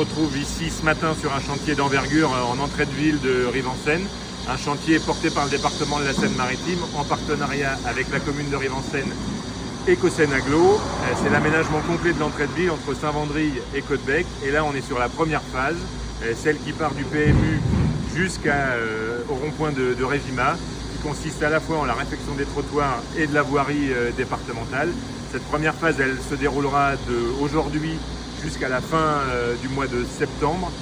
retrouve ici ce matin sur un chantier d'envergure en entrée de ville de Rive-en-Seine. Un chantier porté par le département de la Seine-Maritime en partenariat avec la commune de Rive-en-Seine et Cosseine Agglo. C'est l'aménagement complet de l'entrée de ville entre Saint-Vendry et Caudebec. Et là, on est sur la première phase, celle qui part du PMU jusqu'au rond-point de Révima, qui consiste à la fois en la réfection des trottoirs et de la voirie départementale. Cette première phase, elle se déroulera d'aujourd'hui jusqu'à la fin du mois de septembre.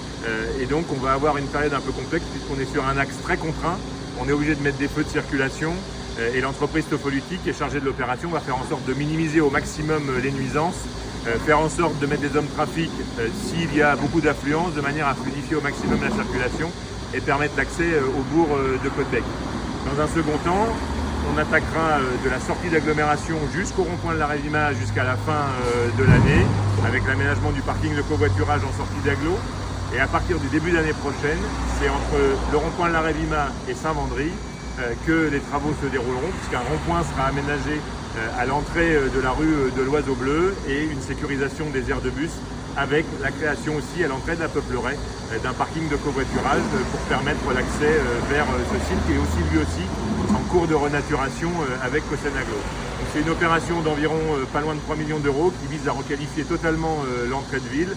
Et donc on va avoir une période un peu complexe puisqu'on est sur un axe très contraint. On est obligé de mettre des feux de circulation et l'entreprise Topolutique qui est chargée de l'opération va faire en sorte de minimiser au maximum les nuisances, faire en sorte de mettre des hommes trafic s'il y a beaucoup d'affluence de manière à fluidifier au maximum la circulation et permettre l'accès au bourg de Caudebec. Dans un second temps, on attaquera de la sortie d'agglomération jusqu'au rond-point de la Révima jusqu'à la fin de l'année avec l'aménagement du parking de covoiturage en sortie d'agglo. Et à partir du début d'année prochaine, c'est entre le rond-point de la Révima et Saint-Vendry que les travaux se dérouleront, puisqu'un rond-point sera aménagé à l'entrée de la rue de l'Oiseau Bleu et une sécurisation des aires de bus avec la création aussi à l'entrée de la Peupleraie d'un parking de covoiturage pour permettre l'accès vers ce site qui est aussi lui aussi en cours de renaturation avec Cosseine Agglo. Donc c'est une opération d'environ pas loin de 3 millions d'euros qui vise à requalifier totalement l'entrée de ville,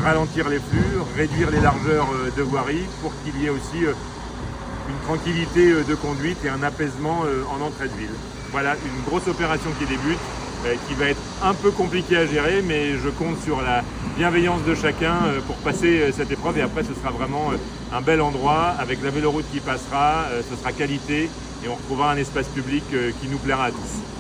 ralentir les flux, réduire les largeurs de voirie pour qu'il y ait aussi une tranquillité de conduite et un apaisement en entrée de ville. Voilà une grosse opération qui débute, qui va être un peu compliquée à gérer, mais je compte sur la bienveillance de chacun pour passer cette épreuve et après ce sera vraiment un bel endroit avec la véloroute qui passera, ce sera qualité et on retrouvera un espace public qui nous plaira à tous.